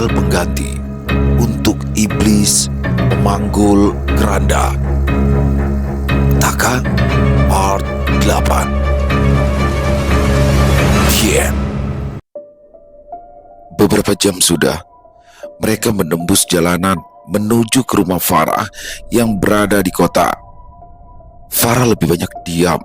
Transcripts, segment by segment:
Tumbal pengganti untuk iblis memanggul keranda. Taka Part 8. Yeah. Beberapa jam sudah mereka menembus jalanan menuju ke rumah Farah yang berada di kota. Farah lebih banyak diam,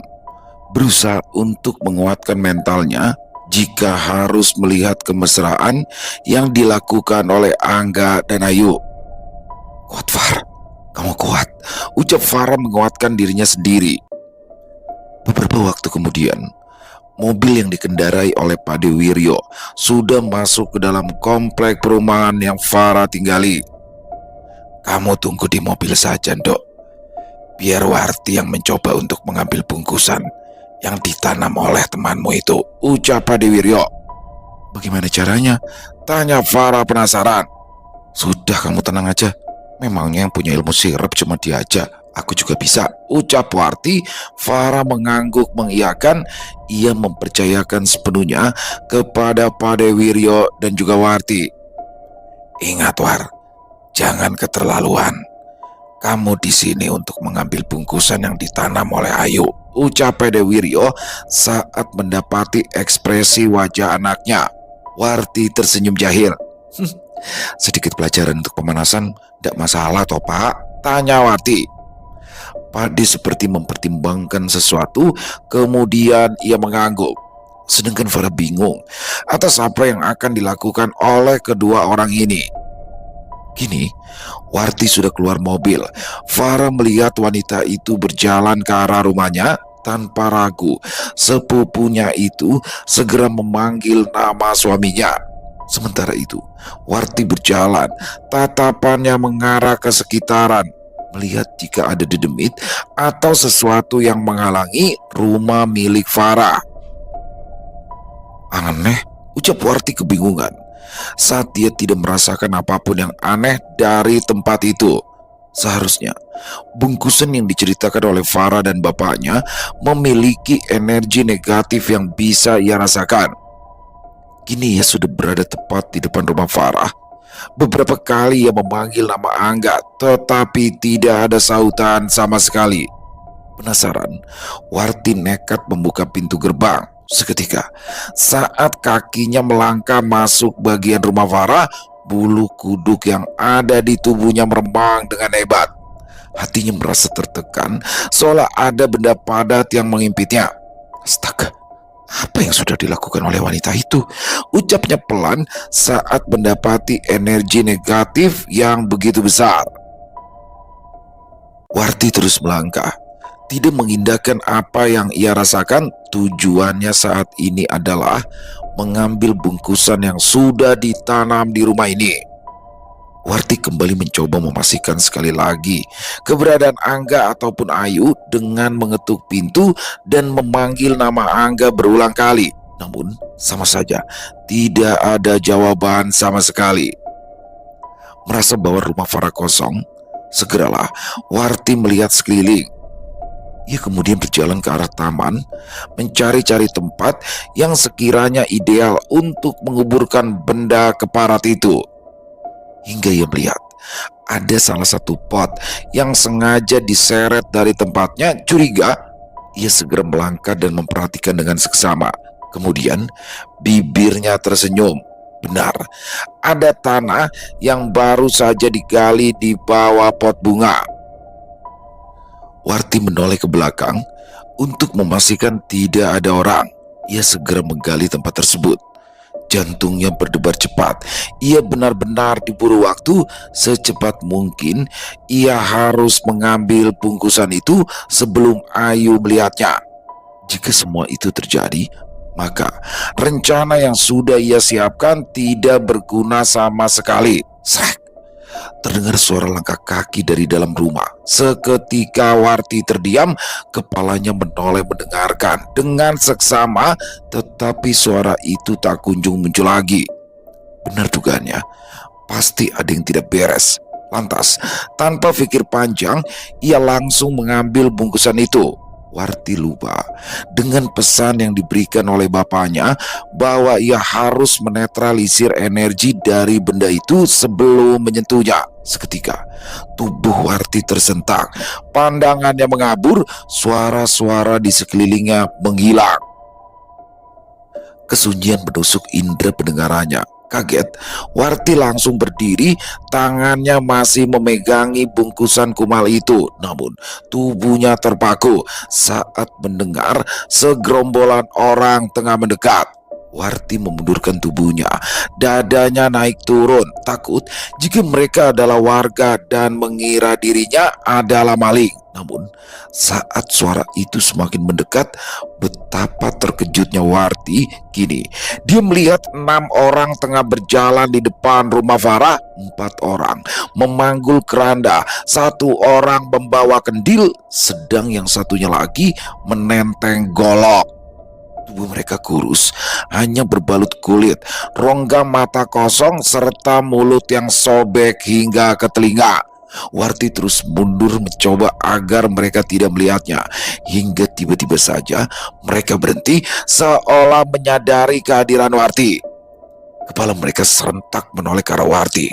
berusaha untuk menguatkan mentalnya jika harus melihat kemesraan yang dilakukan oleh Angga dan Ayu. "Kuat, Far, kamu kuat," ucap Farah menguatkan dirinya sendiri. Beberapa waktu kemudian, mobil yang dikendarai oleh Pak Dewiryo sudah masuk ke dalam komplek perumahan yang Farah tinggali. "Kamu tunggu di mobil saja, Dok. Biar Warti yang mencoba untuk mengambil bungkusan yang ditanam oleh temanmu itu," ucap Pak Dewiryo. "Bagaimana caranya?" tanya Farah penasaran. "Sudah, kamu tenang aja. Memangnya yang punya ilmu sirap cuma dia aja. Aku juga bisa," ucap Warti. Farah mengangguk mengiyakan. Ia mempercayakan sepenuhnya kepada Pak Dewiryo dan juga Warti. "Ingat, War, jangan keterlaluan. Kamu di sini untuk mengambil bungkusan yang ditanam oleh Ayu," ucap Pak Dewiryo saat mendapati ekspresi wajah anaknya. Warti tersenyum jahil. "Sedikit pelajaran untuk pemanasan, tidak masalah toh, Pak?" tanya Warti. Pak D seperti mempertimbangkan sesuatu, kemudian ia mengangguk. Sedangkan Farah bingung atas apa yang akan dilakukan oleh kedua orang ini. Kini, Warti sudah keluar mobil. Farah melihat wanita itu berjalan ke arah rumahnya. Tanpa ragu, sepupunya itu segera memanggil nama suaminya. Sementara itu, Warti berjalan, tatapannya mengarah ke sekitaran, melihat jika ada dedemit atau sesuatu yang menghalangi rumah milik Farah. "Aneh," ucap Warti kebingungan saat dia tidak merasakan apapun yang aneh dari tempat itu. Seharusnya bungkusan yang diceritakan oleh Farah dan bapaknya memiliki energi negatif yang bisa ia rasakan. Kini ia sudah berada tepat di depan rumah Farah. Beberapa kali ia memanggil nama Angga, tetapi tidak ada sautan sama sekali. Penasaran, Warti nekat membuka pintu gerbang. Seketika, saat kakinya melangkah masuk bagian rumah Farah, bulu kuduk yang ada di tubuhnya meremang dengan hebat. Hatinya merasa tertekan, seolah ada benda padat yang mengimpitnya. "Astaga, apa yang sudah dilakukan oleh wanita itu?" ucapnya pelan saat mendapati energi negatif yang begitu besar. Warti terus melangkah, tidak mengindahkan apa yang ia rasakan. Tujuannya saat ini adalah mengambil bungkusan yang sudah ditanam di rumah ini. Warti kembali mencoba memastikan sekali lagi keberadaan Angga ataupun Ayu dengan mengetuk pintu dan memanggil nama Angga berulang kali. Namun sama saja tidak ada jawaban sama sekali. Merasa bahwa rumah Farah kosong, segeralah Warti melihat sekeliling. Ia kemudian berjalan ke arah taman, mencari-cari tempat yang sekiranya ideal untuk menguburkan benda keparat itu. Hingga ia melihat ada salah satu pot yang sengaja diseret dari tempatnya. Curiga, ia segera melangkah dan memperhatikan dengan seksama. Kemudian bibirnya tersenyum. Benar, ada tanah yang baru saja digali di bawah pot bunga. Warti menoleh ke belakang untuk memastikan tidak ada orang. Ia segera menggali tempat tersebut. Jantungnya berdebar cepat. Ia benar-benar diburu waktu. Secepat mungkin ia harus mengambil bungkusan itu sebelum Ayu melihatnya. Jika semua itu terjadi, maka rencana yang sudah ia siapkan tidak berguna sama sekali. Srek! Terdengar suara langkah kaki dari dalam rumah. Seketika Warti terdiam, kepalanya menoleh mendengarkan dengan seksama, tetapi suara itu tak kunjung muncul lagi. Benar dugaannya, pasti ada yang tidak beres. Lantas, tanpa pikir panjang, ia langsung mengambil bungkusan itu. Warti lupa dengan pesan yang diberikan oleh bapaknya bahwa ia harus menetralisir energi dari benda itu sebelum menyentuhnya. Seketika, tubuh Warti tersentak, pandangannya mengabur, suara-suara di sekelilingnya menghilang. Kesunyian menusuk indera pendengarannya. Kaget, Warti langsung berdiri, tangannya masih memegangi bungkusan kumal itu. Namun, tubuhnya terpaku saat mendengar segerombolan orang tengah mendekat. Warti memundurkan tubuhnya, dadanya naik turun, takut jika mereka adalah warga dan mengira dirinya adalah maling. Namun, saat suara itu semakin mendekat, betapa terkejutnya Warti. Kini, dia melihat 6 orang tengah berjalan di depan rumah Farah. 4 orang memanggul keranda, 1 orang membawa kendil, sedang yang satunya lagi menenteng golok. Tubuh mereka kurus, hanya berbalut kulit, rongga mata kosong, serta mulut yang sobek hingga ke telinga. Warti terus mundur mencoba agar mereka tidak melihatnya, hingga tiba-tiba saja mereka berhenti seolah menyadari kehadiran Warti. Kepala mereka serentak menoleh ke arah Warti.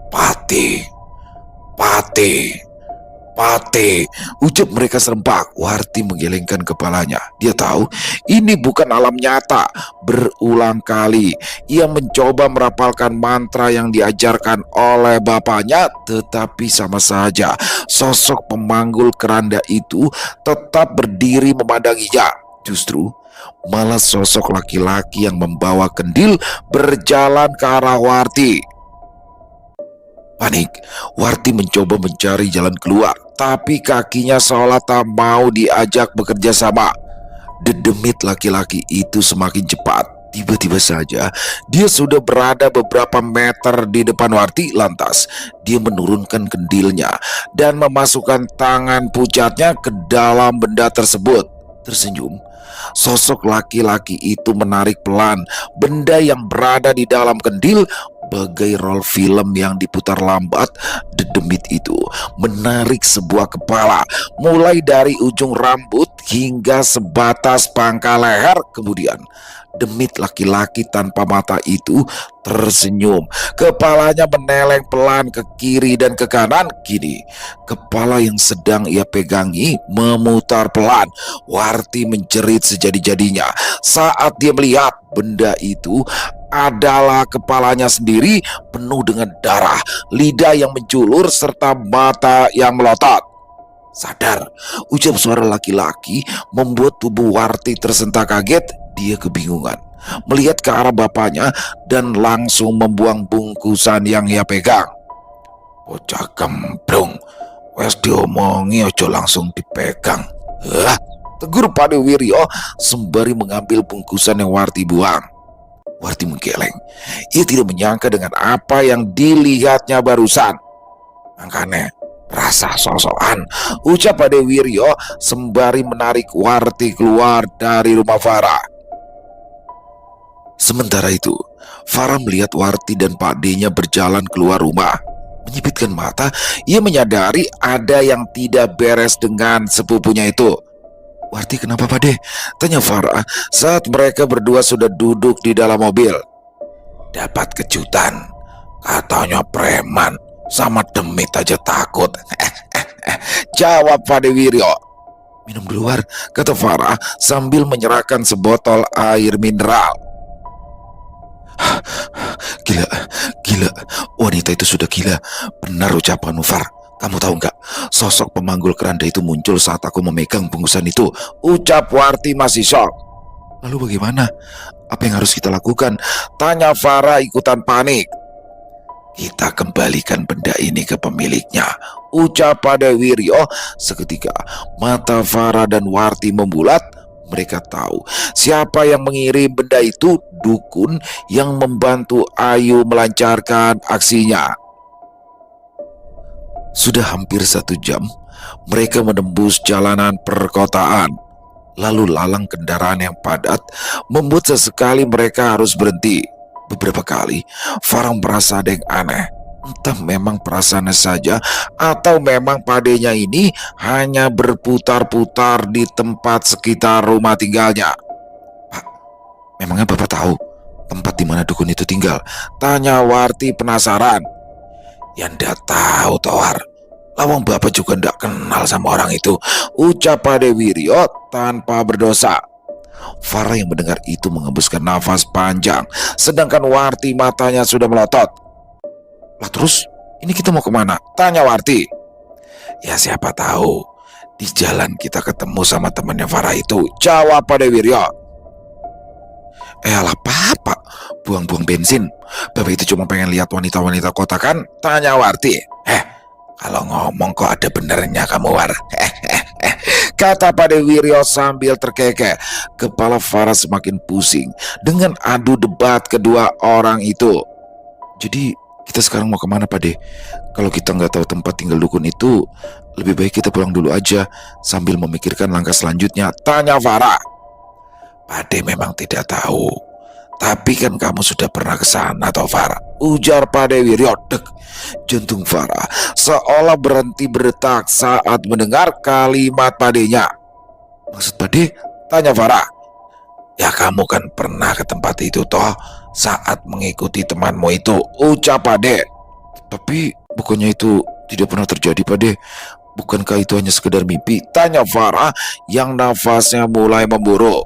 "Pati, Pati, Pati," ucap mereka serempak. Warti menggelengkan kepalanya. Dia tahu ini bukan alam nyata. Berulang kali ia mencoba merapalkan mantra yang diajarkan oleh bapaknya, tetapi sama saja sosok pemanggul keranda itu tetap berdiri memandanginya. Justru malah sosok laki-laki yang membawa kendil berjalan ke arah Warti. Panik, Warti mencoba mencari jalan keluar, tapi kakinya seolah tak mau diajak bekerja sama. Dedemit laki-laki itu semakin cepat. Tiba-tiba saja, dia sudah berada beberapa meter di depan Warti. Lantas, dia menurunkan kendilnya dan memasukkan tangan pucatnya ke dalam benda tersebut. Tersenyum, sosok laki-laki itu menarik pelan benda yang berada di dalam kendil. Bagai rol film yang diputar lambat, dedemit itu menarik sebuah kepala, mulai dari ujung rambut hingga sebatas pangkal leher. Kemudian, demit laki-laki tanpa mata itu tersenyum. Kepalanya meneleng pelan ke kiri dan ke kanan. Kini, kepala yang sedang ia pegangi memutar pelan. Warti menjerit sejadi-jadinya saat dia melihat benda itu adalah kepalanya sendiri, penuh dengan darah, lidah yang menjulur, serta mata yang melotot. "Sadar," ucap suara laki-laki membuat tubuh Warti tersentak kaget. Dia kebingungan, melihat ke arah bapaknya dan langsung membuang bungkusan yang ia pegang. "Bocah gemblung, wes diomongi ojo langsung dipegang." "Hah?" tegur Padewiryo sembari mengambil bungkusan yang Warti buang. Warti menggeleng. Ia tidak menyangka dengan apa yang dilihatnya barusan. "Makanya rasa sosokan," ucap Padewiryo sembari menarik Warti keluar dari rumah Farah. Sementara itu, Farah melihat Warti dan Pak D-nya berjalan keluar rumah. Menyipitkan mata, ia menyadari ada yang tidak beres dengan sepupunya itu. "Warti, kenapa Pak De?" tanya Farah saat mereka berdua sudah duduk di dalam mobil. "Dapat kejutan, katanya preman, sama demit aja takut," jawab Padewiryo. "Minum dulu War," kata Farah sambil menyerahkan sebotol air mineral. Gila, wanita itu sudah gila. Benar ucapan Far. "Kamu tahu nggak, sosok pemanggul keranda itu muncul saat aku memegang bungkusan itu," ucap Warti masih shock. "Lalu bagaimana? Apa yang harus kita lakukan?" tanya Farah ikutan panik. "Kita kembalikan benda ini ke pemiliknya," ucap Padewiryo. Seketika mata Farah dan Warti membulat. Mereka tahu siapa yang mengirim benda itu, dukun yang membantu Ayu melancarkan aksinya. Sudah hampir 1 jam, mereka menembus jalanan perkotaan. Lalu lalang kendaraan yang padat membuat sesekali mereka harus berhenti. Beberapa kali, Farah merasa ada yang aneh. Entah memang perasaannya saja atau memang padenya ini hanya berputar-putar di tempat sekitar rumah tinggalnya. Pak, memangnya Bapak tahu tempat di mana dukun itu tinggal? Tanya Warti penasaran. Ya ndak tahu Tohar. Lawang Bapak juga ndak kenal sama orang itu, ucap Pade Wiryo tanpa berdosa. Farah yang mendengar itu mengembuskan nafas panjang, sedangkan Warti matanya sudah melotot. Lah terus, ini kita mau kemana? Tanya Warti. Ya siapa tahu, di jalan kita ketemu sama temannya Farah itu, jawab Pade Wiryo. Alah Papa, buang-buang bensin. Bapak itu cuma pengen lihat wanita-wanita kota kan? Tanya Warti. Kalau ngomong kok ada benernya kamu War. Kata Pade Wiryo sambil terkekeh. Kepala Farah semakin pusing dengan adu debat kedua orang itu. Jadi kita sekarang mau kemana Pade? Kalau kita nggak tahu tempat tinggal dukun itu, lebih baik kita pulang dulu aja sambil memikirkan langkah selanjutnya. Tanya Farah. Pade memang tidak tahu, tapi kan kamu sudah pernah ke sana toh Farah, ujar Pade Wiryo. Dek, jantung Farah seolah berhenti berdetak saat mendengar kalimat Padenya. Maksud Pade? Tanya Farah. Ya kamu kan pernah ke tempat itu toh saat mengikuti temanmu itu, ucap Pade. Tapi bukannya itu tidak pernah terjadi Pade? Bukankah itu hanya sekedar mimpi? Tanya Farah yang nafasnya mulai memburuk.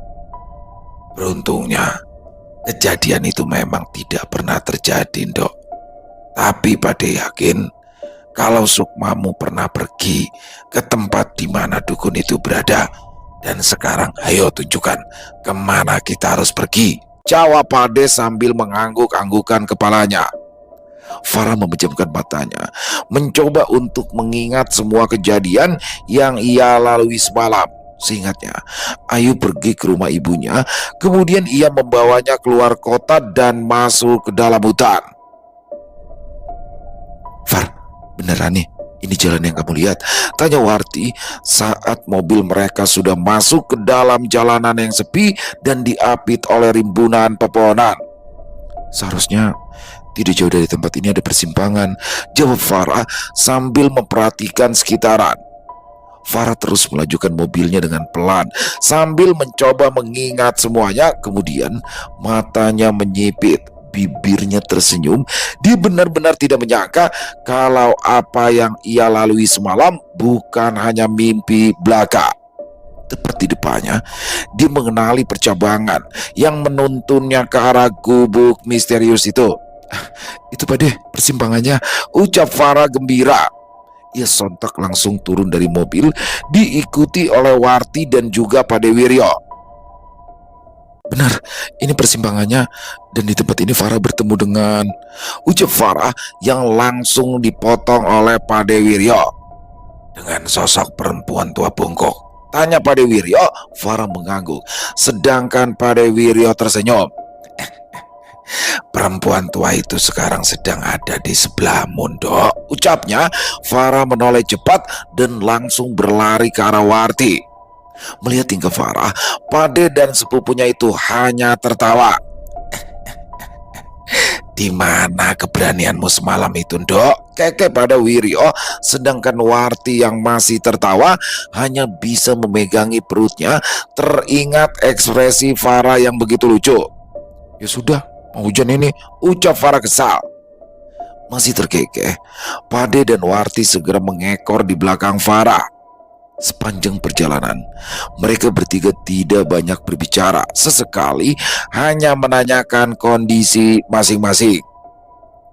Beruntungnya kejadian itu memang tidak pernah terjadi, Dok. Tapi Pade yakin kalau Sukmamu pernah pergi ke tempat di mana dukun itu berada. Dan sekarang ayo tunjukkan kemana kita harus pergi, jawab Pade sambil mengangguk-anggukan kepalanya. Farah memejamkan matanya, mencoba untuk mengingat semua kejadian yang ia lalui semalam. Seingatnya, Ayu pergi ke rumah ibunya, kemudian ia membawanya keluar kota dan masuk ke dalam hutan. Far, beneran nih, ini jalan yang kamu lihat? Tanya Warti saat mobil mereka sudah masuk ke dalam jalanan yang sepi dan diapit oleh rimbunan pepohonan. Seharusnya tidak jauh dari tempat ini ada persimpangan, jawab Farah sambil memperhatikan sekitaran. Farah terus melajukan mobilnya dengan pelan sambil mencoba mengingat semuanya. Kemudian matanya menyipit, bibirnya tersenyum. Dia benar-benar tidak menyangka kalau apa yang ia lalui semalam bukan hanya mimpi belaka. Tepat di depannya, dia mengenali percabangan yang menuntunnya ke arah gubuk misterius itu. Itu Pade, persimpangannya, ucap Farah gembira. Ia sontak langsung turun dari mobil, diikuti oleh Warti dan juga Pade Wiryo. Benar, ini persimpangannya, dan di tempat ini Farah bertemu dengan, ucap Farah yang langsung dipotong oleh Pade Wiryo. Dengan sosok perempuan tua bongkok, tanya Pade Wiryo. Farah mengangguk, sedangkan Pade Wiryo tersenyum. Perempuan tua itu sekarang sedang ada di sebelahmu, Dok, ucapnya. Farah menoleh cepat dan langsung berlari ke arah Warti. Melihat tingkah Farah, Pade dan sepupunya itu hanya tertawa. Di mana keberanianmu semalam itu, Dok? Keke Pade Wiryo, sedangkan Warti yang masih tertawa hanya bisa memegangi perutnya, teringat ekspresi Farah yang begitu lucu. Ya sudah, mau hujan ini, ucap Farah kesal. Masih terkekeh, Pade dan Warti segera mengekor di belakang Farah. Sepanjang perjalanan, mereka bertiga tidak banyak berbicara. Sesekali hanya menanyakan kondisi masing-masing.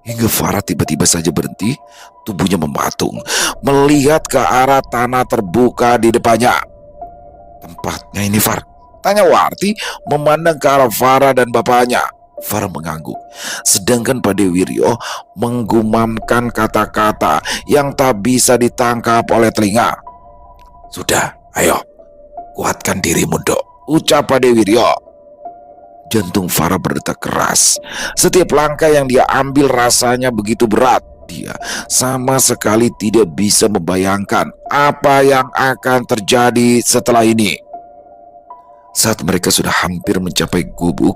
Hingga Farah tiba-tiba saja berhenti, tubuhnya mematung, melihat ke arah tanah terbuka di depannya. Tempatnya ini, Far? Tanya Warti memandang ke arah Farah dan bapaknya. Farah mengangguk, sedangkan Pade Wiryo menggumamkan kata-kata yang tak bisa ditangkap oleh telinga. Sudah, ayo, kuatkan dirimu, Dok, ucap Pade Wiryo. Jantung Farah berdetak keras. Setiap langkah yang dia ambil rasanya begitu berat. Dia sama sekali tidak bisa membayangkan apa yang akan terjadi setelah ini. Saat mereka sudah hampir mencapai gubuk,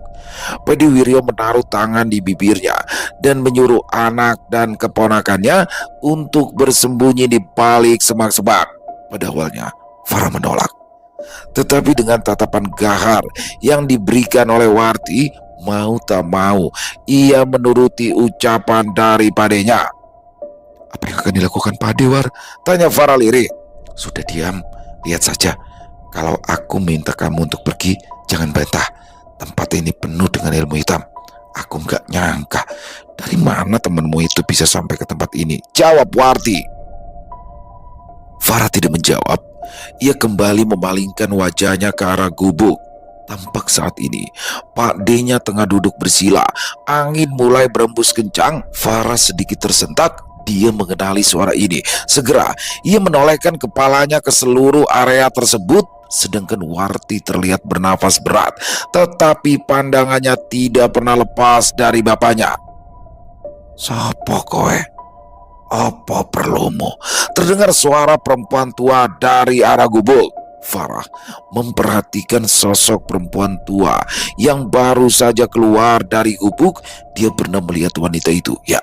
Padewiryo menaruh tangan di bibirnya dan menyuruh anak dan keponakannya untuk bersembunyi di balik semak-semak. Pada awalnya, Farah menolak. Tetapi dengan tatapan gahar yang diberikan oleh Warti, mau tak mau, ia menuruti ucapan dari padenya. "Apa yang akan dilakukan Pade, War?" tanya Farah lirih. "Sudah diam, lihat saja. Kalau aku minta kamu untuk pergi, jangan bantah. Tempat ini penuh dengan ilmu hitam. Aku nggak nyangka. Dari mana temanmu itu bisa sampai ke tempat ini?" jawab Warti. Farah tidak menjawab. Ia kembali memalingkan wajahnya ke arah gubuk. Tampak saat ini Pak D-nya tengah duduk bersila. Angin mulai berembus kencang. Farah sedikit tersentak. Dia mengenali suara ini. Segera ia menolehkan kepalanya ke seluruh area tersebut. Sedangkan Warti terlihat bernafas berat, tetapi pandangannya tidak pernah lepas dari bapaknya. "Sopo kowe? Apa perlumu?" terdengar suara perempuan tua dari arah gubuk. Farah memperhatikan sosok perempuan tua yang baru saja keluar dari gubuk. Dia pernah melihat wanita itu. Ya,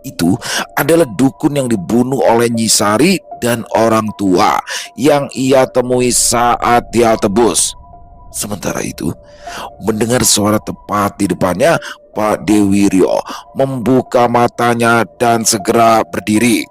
itu adalah dukun yang dibunuh oleh Nyisari dan orang tua yang ia temui saat dia tebus. Sementara itu, mendengar suara tepat di depannya, Pak Dewiryo membuka matanya dan segera berdiri.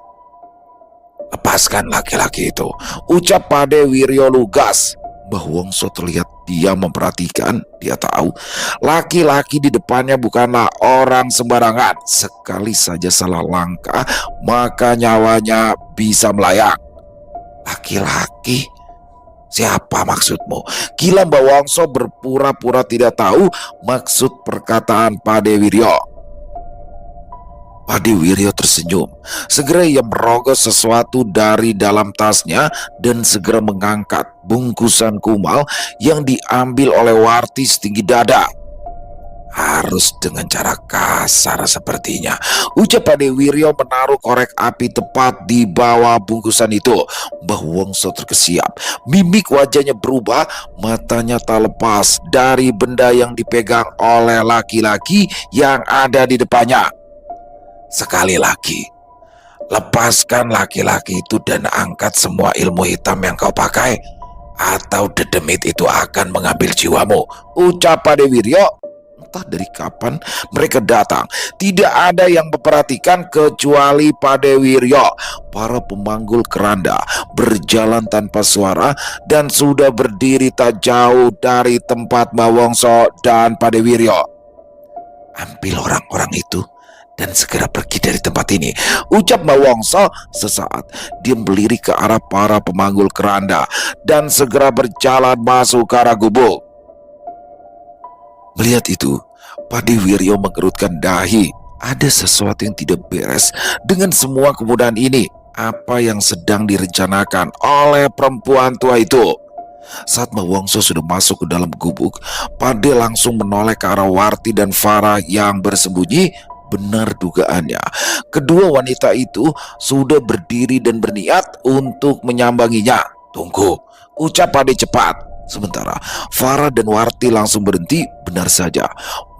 "Lepaskan laki-laki itu," ucap Pade Wiryo lugas. Mbah Wongso terlihat diam memperhatikan. Dia tahu laki-laki di depannya bukanlah orang sembarangan. Sekali saja salah langkah, maka nyawanya bisa melayang. "Laki-laki? Siapa maksudmu?" Kila Mbah Wongso berpura-pura tidak tahu maksud perkataan Pade Wiryo. Pade Wiryo tersenyum. Segera ia merogoh sesuatu dari dalam tasnya dan segera mengangkat bungkusan kumal yang diambil oleh Warti setinggi dada. "Harus dengan cara kasar sepertinya," ucap Pade Wiryo menaruh korek api tepat di bawah bungkusan itu. Mbah Wongso terkesiap. Mimik wajahnya berubah, matanya tak lepas dari benda yang dipegang oleh laki-laki yang ada di depannya. "Sekali lagi, lepaskan laki-laki itu dan angkat semua ilmu hitam yang kau pakai, atau dedemit itu akan mengambil jiwamu," ucap Pade Wiryo. Entah dari kapan mereka datang, tidak ada yang memperhatikan kecuali Pade Wiryo. Para pemanggul keranda berjalan tanpa suara dan sudah berdiri tak jauh dari tempat Mbah Wongso dan Pade Wiryo. "Ambil orang-orang itu dan segera pergi dari tempat ini," ucap Mbah Wongso. Sesaat dia melirik ke arah para pemanggul keranda dan segera berjalan masuk ke arah gubuk. Melihat itu, Pade Wiryo mengerutkan dahi. Ada sesuatu yang tidak beres dengan semua kemudahan ini. Apa yang sedang direncanakan oleh perempuan tua itu? Saat Mbah Wongso sudah masuk ke dalam gubuk, Pade langsung menoleh ke arah Warti dan Farah yang bersembunyi. Benar dugaannya, kedua wanita itu sudah berdiri dan berniat untuk menyambanginya. "Tunggu," ucap Pade cepat. Sementara Farah dan Warti langsung berhenti. Benar saja,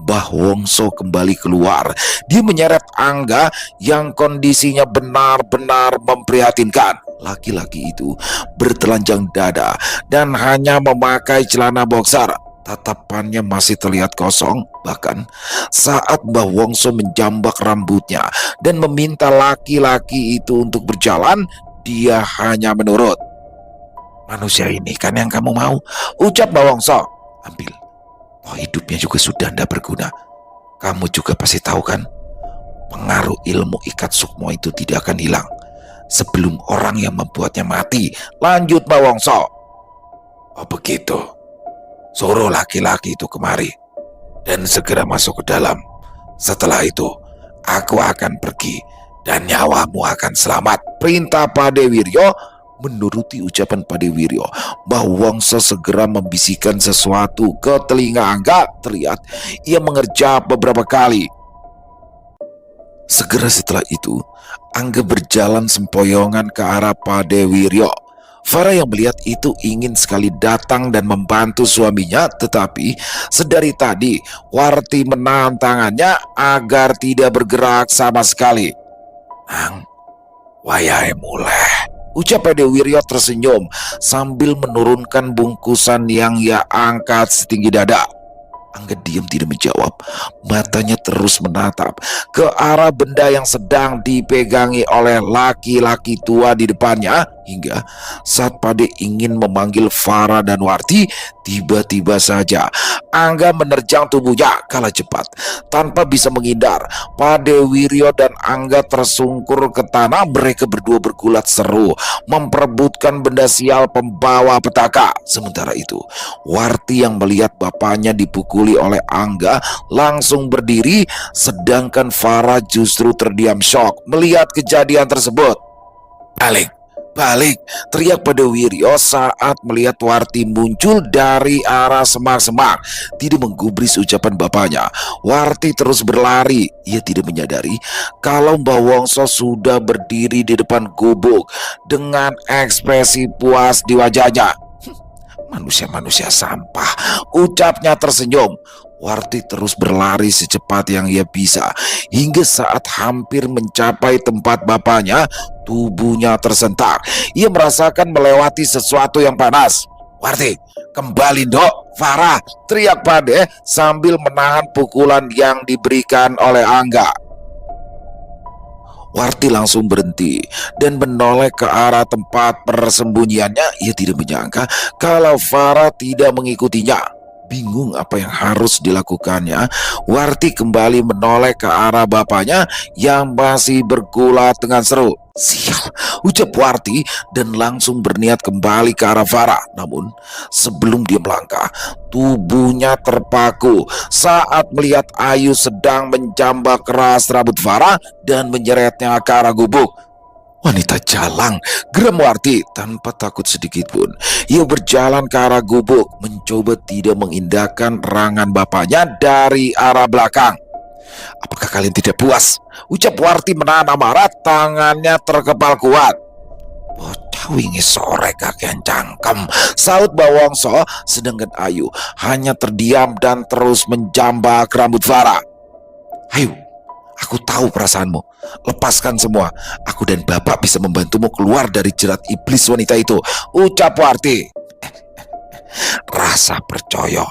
Mbah Wongso kembali keluar. Dia menyeret Angga yang kondisinya benar-benar memprihatinkan. Laki-laki itu bertelanjang dada dan hanya memakai celana boxer. Tatapannya masih terlihat kosong. Bahkan saat Mbah Wongso menjambak rambutnya dan meminta laki-laki itu untuk berjalan, dia hanya menurut. "Manusia ini kan yang kamu mau," ucap Mbah Wongso. "Ambil. Oh, hidupnya juga sudah tidak berguna. Kamu juga pasti tahu kan, pengaruh ilmu ikat sukmo itu tidak akan hilang sebelum orang yang membuatnya mati," lanjut Mbah Wongso. "Oh begitu. Suruh laki-laki itu kemari dan segera masuk ke dalam. Setelah itu, aku akan pergi dan nyawamu akan selamat," perintah Pade Wiryo. Menuruti ucapan Pade Wiryo, Mbah Wongso segera membisikkan sesuatu ke telinga Angga. Terlihat ia mengerjap beberapa kali. Segera setelah itu, Angga berjalan sempoyongan ke arah Pade Wiryo. Farah yang melihat itu ingin sekali datang dan membantu suaminya, tetapi sedari tadi Warti menahan tangannya agar tidak bergerak sama sekali. "Nang, wayahe mulai," ucap Ade Wiryo tersenyum sambil menurunkan bungkusan yang ia angkat setinggi dada. Angga diam tidak menjawab. Matanya terus menatap ke arah benda yang sedang dipegangi oleh laki-laki tua di depannya, hingga saat Pade ingin memanggil Farah dan Warti, tiba-tiba saja Angga menerjang tubuhnya kala cepat. Tanpa bisa menghindar, Pade Wiryo dan Angga tersungkur ke tanah. Mereka berdua bergulat seru memperebutkan benda sial pembawa petaka. Sementara itu, Warti yang melihat bapaknya dipukuli oleh Angga langsung berdiri, sedangkan Farah justru terdiam syok melihat kejadian tersebut. "Balik, balik!" teriak Pade Wiryo saat melihat Warti muncul dari arah semak-semak. Tidak menggubris ucapan bapaknya, Warti terus berlari. Ia tidak menyadari kalau Mbah Wongso sudah berdiri di depan gubuk dengan ekspresi puas di wajahnya. "Manusia-manusia sampah," ucapnya tersenyum. Warti terus berlari secepat yang ia bisa, hingga saat hampir mencapai tempat bapaknya, tubuhnya tersentak. Ia merasakan melewati sesuatu yang panas. "Warti, kembali dok, Farah!" teriak Pade sambil menahan pukulan yang diberikan oleh Angga. Warti langsung berhenti dan menoleh ke arah tempat persembunyiannya. Ia tidak menyangka kalau Farah tidak mengikutinya. Bingung apa yang harus dilakukannya, Warti kembali menoleh ke arah bapaknya yang masih bergulat dengan seru. "Sial," ucap Warti dan langsung berniat kembali ke arah Farah. Namun sebelum dia melangkah, tubuhnya terpaku saat melihat Ayu sedang menjambak keras rambut Farah dan menyeretnya ke arah gubuk. "Wanita jalang," geram Warti tanpa takut sedikit pun. Ia berjalan ke arah gubuk, mencoba tidak mengindahkan erangan bapaknya dari arah belakang. "Apakah kalian tidak puas?" ucap Warti menahan amarah, tangannya terkepal kuat. "Bocah wingi sore kakean cangkem," saut Mbah Wongso, sedangkan Ayu hanya terdiam dan terus menjambak rambut Farah. "Ayu, aku tahu perasaanmu. Lepaskan semua. Aku dan bapak bisa membantumu keluar dari jerat iblis wanita itu," ucap Warti. "Rasa percaya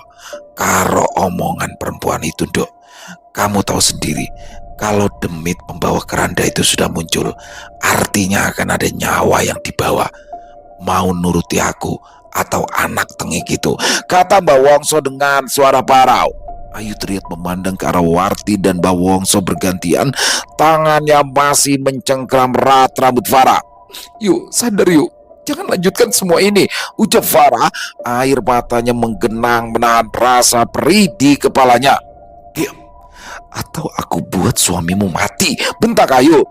karo omongan perempuan itu, Dok. Kamu tahu sendiri, kalau demit pembawa keranda itu sudah muncul, artinya akan ada nyawa yang dibawa. Mau nuruti aku atau anak tengik itu?" kata Mbah Wongso dengan suara parau. Ayu terlihat memandang ke arah Warti dan Mbah Wongso bergantian. Tangannya masih mencengkram erat rambut Farah. "Yuk, sadar yuk. Jangan lanjutkan semua ini," ucap Farah. Air matanya menggenang menahan rasa perih di kepalanya. "Diam, atau aku buat suamimu mati," bentak Ayu.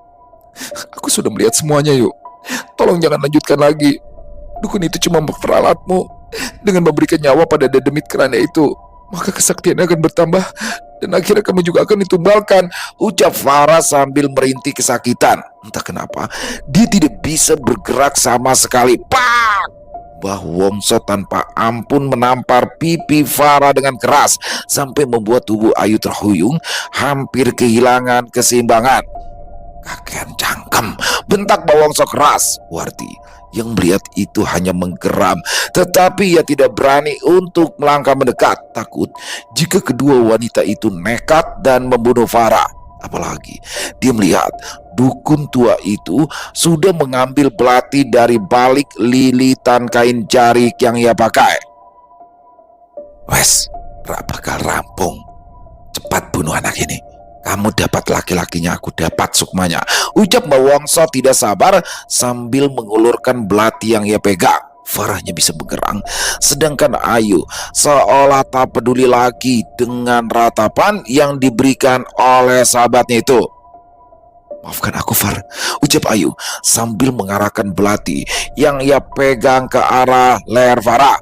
"Aku sudah melihat semuanya, yuk. Tolong jangan lanjutkan lagi. Dukun itu cuma memperalatmu. Dengan memberikan nyawa pada dedemit keranda itu, maka kesaktiannya akan bertambah dan akhirnya kamu juga akan ditumbalkan," ucap Farah sambil merintih kesakitan. Entah kenapa dia tidak bisa bergerak sama sekali. Pak! Mbah Wongso tanpa ampun menampar pipi Farah dengan keras sampai membuat tubuh Ayu terhuyung, hampir kehilangan keseimbangan. "Kakean cangkem," bentak Mbah Wongso keras. Warti yang melihat itu hanya menggeram, tetapi ia tidak berani untuk melangkah mendekat, takut jika kedua wanita itu nekat dan membunuh Farah. Apalagi dia melihat dukun tua itu sudah mengambil belati dari balik lilitan kain jarik yang ia pakai. "Wes, rak bakal rampung. Cepat bunuh anak ini. Kamu dapat laki-lakinya, aku dapat sukmanya," ucap Mbah Wongso tidak sabar sambil mengulurkan belati yang ia pegang. Farahnya bisa bergerang, sedangkan Ayu seolah tak peduli lagi dengan ratapan yang diberikan oleh sahabatnya itu. "Maafkan aku, Far," ucap Ayu sambil mengarahkan belati yang ia pegang ke arah leher Farah.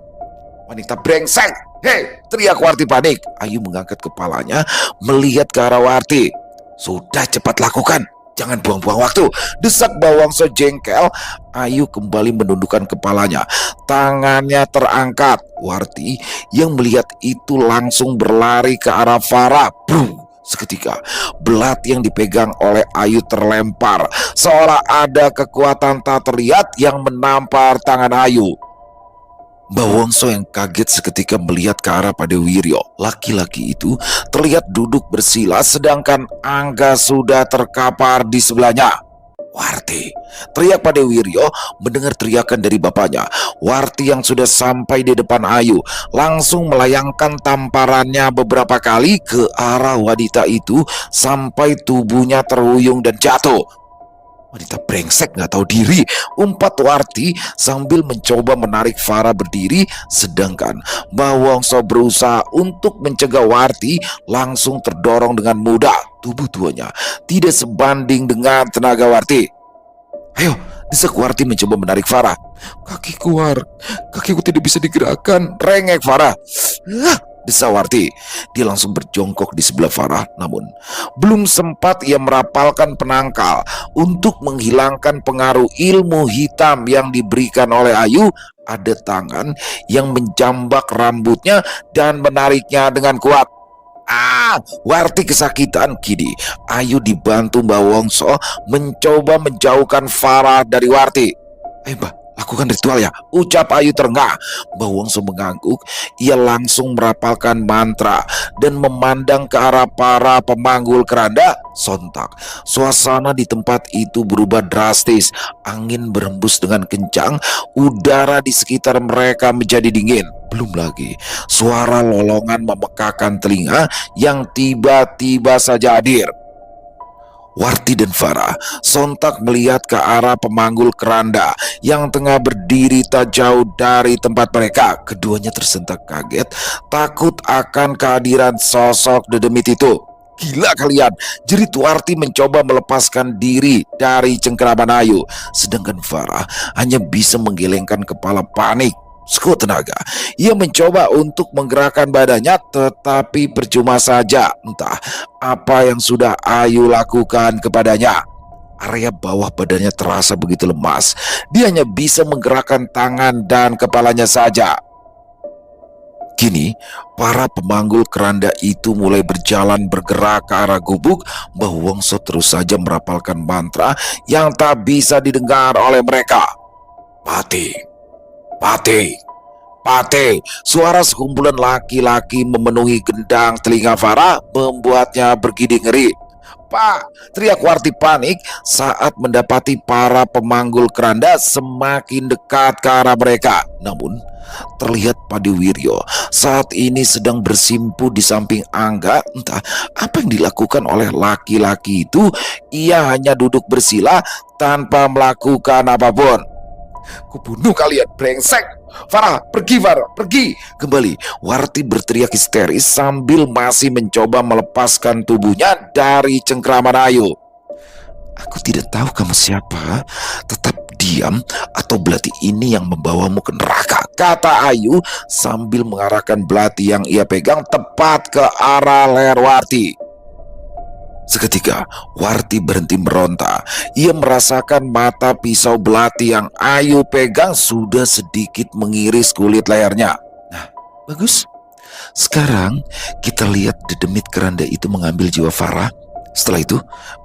"Wanita brengsek! Hei!" teriak Warti panik. Ayu mengangkat kepalanya melihat ke arah Warti. "Sudah, cepat lakukan," Jangan buang-buang waktu, desak Bawangso jengkel. Ayu kembali menundukkan kepalanya. Tangannya terangkat. Warti yang melihat itu langsung berlari ke arah Farah. Brum! Seketika, belati yang dipegang oleh Ayu terlempar. Seolah ada kekuatan tak terlihat yang menampar tangan Ayu. Bawangso yang kaget seketika melihat ke arah Padewiryo. Laki-laki itu terlihat duduk bersila sedangkan Angga sudah terkapar di sebelahnya. Warti, teriak Padewiryo mendengar teriakan dari bapaknya. Warti yang sudah sampai di depan Ayu langsung melayangkan tamparannya beberapa kali ke arah wanita itu sampai tubuhnya terhuyung dan jatuh. Wanita brengsek gak tahu diri, umpat Warti sambil mencoba menarik Farah berdiri, sedangkan Bawangso berusaha untuk mencegah Warti langsung terdorong dengan mudah. Tubuh tuanya tidak sebanding dengan tenaga Warti. Ayo, desak Warti mencoba menarik Farah. Kakiku tidak bisa digerakkan, rengek Farah. Desa Warti. Dia langsung berjongkok di sebelah Farah. Namun belum sempat ia merapalkan penangkal untuk menghilangkan pengaruh ilmu hitam yang diberikan oleh Ayu, ada tangan yang menjambak rambutnya dan menariknya dengan kuat. Warti kesakitan. Kini Ayu dibantu Bawangso mencoba menjauhkan Farah dari Warti. Mbak, lakukan ritual ya, ucap Ayu terengah. Bawangso mengangguk. Ia langsung merapalkan mantra dan memandang ke arah para pemanggul keranda. Sontak suasana di tempat itu berubah drastis. Angin berhembus dengan kencang. Udara di sekitar mereka menjadi dingin. Belum lagi suara lolongan memekakan telinga yang tiba-tiba saja hadir. Warti dan Farah sontak melihat ke arah pemanggul keranda yang tengah berdiri tak jauh dari tempat mereka. Keduanya tersentak kaget, takut akan kehadiran sosok dedemit itu. Gila kalian, jerit Warti mencoba melepaskan diri dari cengkeraman Ayu, sedangkan Farah hanya bisa menggelengkan kepala panik. Sekuat tenaga, ia mencoba untuk menggerakkan badannya, tetapi percuma saja. Entah apa yang sudah Ayu lakukan kepadanya. Area bawah badannya terasa begitu lemas. Dia hanya bisa menggerakkan tangan dan kepalanya saja. Kini, para pemanggul keranda itu mulai berjalan bergerak ke arah gubuk. Bawangso terus saja merapalkan mantra yang tak bisa didengar oleh mereka. Mati. Pate. Suara sekumpulan laki-laki memenuhi gendang telinga Farah, membuatnya bergidik ngeri. Pak, teriak Warti panik saat mendapati para pemanggul keranda semakin dekat ke arah mereka. Namun terlihat Padewiryo saat ini sedang bersimpu di samping Angga. Entah apa yang dilakukan oleh laki-laki itu. Ia hanya duduk bersila tanpa melakukan apapun. Kubunuh kalian, brengsek. Farah, pergi. Kembali, Warti berteriak histeris sambil masih mencoba melepaskan tubuhnya dari cengkraman Ayu. Aku tidak tahu kamu siapa. Tetap diam atau belati ini yang membawamu ke neraka, kata Ayu sambil mengarahkan belati yang ia pegang tepat ke arah leher Warti. Seketika Warti berhenti meronta. Ia merasakan mata pisau belati yang Ayu pegang sudah sedikit mengiris kulit lehernya. Nah, bagus. Sekarang kita lihat dedemit keranda itu mengambil jiwa Farah. Setelah itu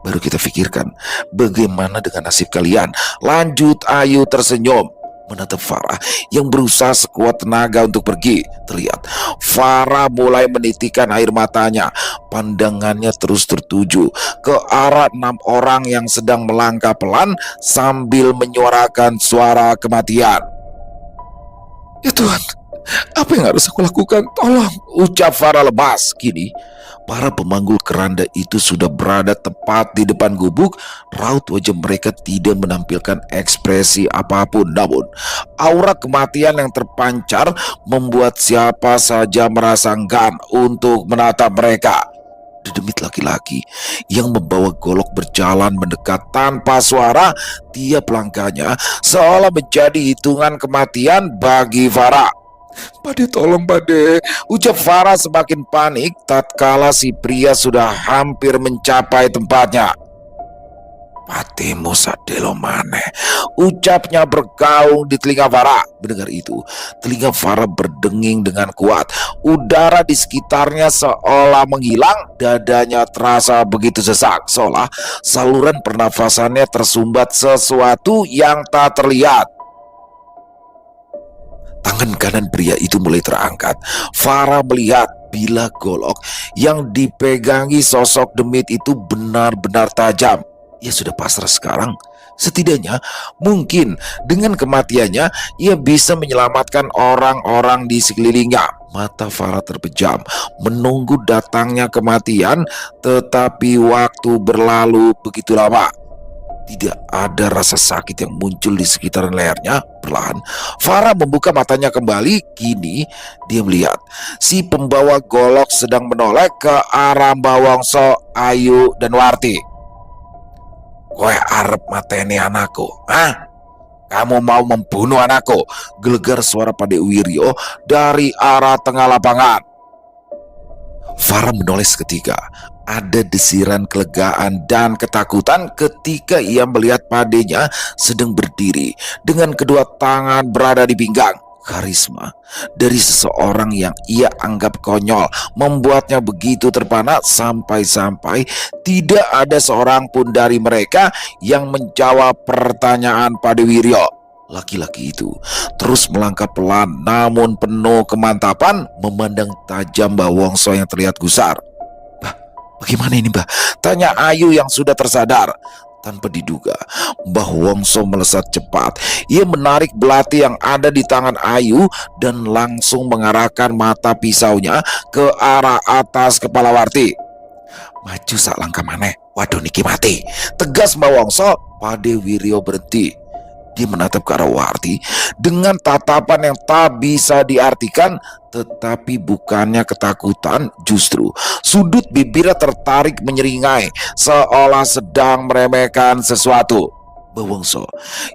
baru kita pikirkan bagaimana dengan nasib kalian. Lanjut Ayu tersenyum menatap Farah yang berusaha sekuat tenaga untuk pergi. Terlihat Farah mulai menitikkan air matanya. Pandangannya terus tertuju ke arah 6 orang yang sedang melangkah pelan sambil menyuarakan suara kematian. Ya Tuhan, apa yang harus aku lakukan? Tolong, ucap Farah lemas. Kini para pemanggul keranda itu sudah berada tepat di depan gubuk. Raut wajah mereka tidak menampilkan ekspresi apapun. Namun aura kematian yang terpancar membuat siapa saja merasa enggan untuk menatap mereka. Dedemit laki-laki yang membawa golok berjalan mendekat tanpa suara. Tiap langkahnya seolah menjadi hitungan kematian bagi Farah. Pade, tolong Pade, ucap Farah semakin panik tatkala si pria sudah hampir mencapai tempatnya. "Patimu sadelo maneh," ucapnya bergaung di telinga Farah. Mendengar itu, telinga Farah berdenging dengan kuat. Udara di sekitarnya seolah menghilang, dadanya terasa begitu sesak, seolah saluran pernafasannya tersumbat sesuatu yang tak terlihat. Tangan kanan pria itu mulai terangkat. Farah melihat bila golok yang dipegangi sosok demit itu benar-benar tajam. Ia sudah pasrah sekarang. Setidaknya mungkin dengan kematiannya ia bisa menyelamatkan orang-orang di sekelilingnya. Mata Farah terpejam menunggu datangnya kematian, tetapi waktu berlalu begitu lama. Tidak ada rasa sakit yang muncul di sekitaran lehernya. Perlahan, Farah membuka matanya kembali. Kini, dia melihat si pembawa golok sedang menoleh ke arah Bawongso, Ayu, dan Warti. "Kowe arep mateni anakku, hah? Kamu mau membunuh anakku?" Gelegar suara Pade Wiryo dari arah tengah lapangan. Farah menoleh seketika. Ada desiran kelegaan dan ketakutan ketika ia melihat padenya sedang berdiri dengan kedua tangan berada di pinggang. Karisma dari seseorang yang ia anggap konyol membuatnya begitu terpana sampai-sampai tidak ada seorang pun dari mereka yang menjawab pertanyaan Padewiryo. Laki-laki itu terus melangkah pelan namun penuh kemantapan memandang tajam Bawongso yang terlihat gusar. "Bagaimana ini, Mbah?" tanya Ayu yang sudah tersadar. Tanpa diduga, Mbah Wongso melesat cepat. Ia menarik belati yang ada di tangan Ayu dan langsung mengarahkan mata pisaunya ke arah atas kepala Warti. "Maju sak langkah maneh, waduh niki mati," tegas Mbah Wongso. Pade Wiryo berhenti. Dia menatap ke arah Warti dengan tatapan yang tak bisa diartikan, tetapi bukannya ketakutan, justru sudut bibirnya tertarik menyeringai seolah sedang meremehkan sesuatu. Bawongso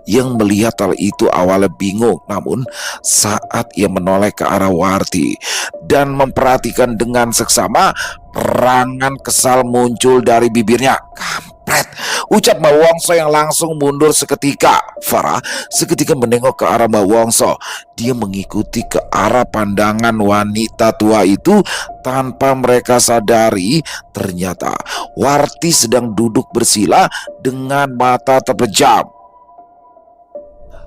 yang melihat hal itu awalnya bingung, namun saat ia menoleh ke arah Warti dan memperhatikan dengan seksama, perangan kesal muncul dari bibirnya. "Kampret," ucap Bawongso yang langsung mundur seketika. Farah seketika menengok ke arah Bawongso. Dia mengikuti ke arah pandangan wanita tua itu tanpa mereka sadari ternyata Warti sedang duduk bersila dengan mata terpejam.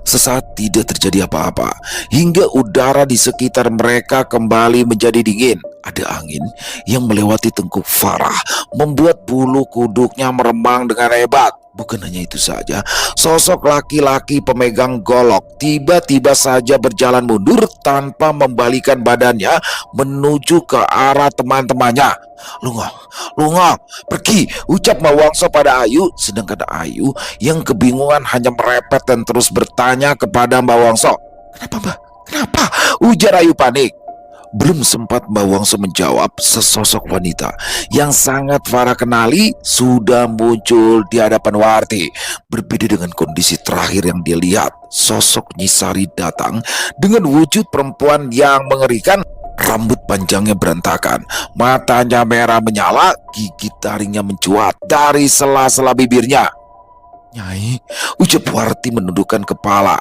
Sesaat tidak terjadi apa-apa, hingga udara di sekitar mereka kembali menjadi dingin. Ada angin yang melewati tengkuk Farah, membuat bulu kuduknya meremang dengan hebat. Bukan hanya itu saja, sosok laki-laki pemegang golok tiba-tiba saja berjalan mundur tanpa membalikan badannya menuju ke arah teman-temannya. "Lungo, lungo, pergi," ucap Mawangso pada Ayu, sedangkan Ayu yang kebingungan hanya merepet dan terus bertanya kepada Mbak Wongso. "Kenapa, Mbak? Kenapa?" ujar Ayu panik. Belum sempat Mbak Wongso menjawab, sesosok wanita yang sangat Farah kenali sudah muncul di hadapan Warti. Berbeda dengan kondisi terakhir yang dia lihat, sosok Nyisari datang dengan wujud perempuan yang mengerikan. Rambut panjangnya berantakan, matanya merah menyala, gigi taringnya mencuat dari sela-sela bibirnya. "Nyai," ucap Warti menundukkan kepala.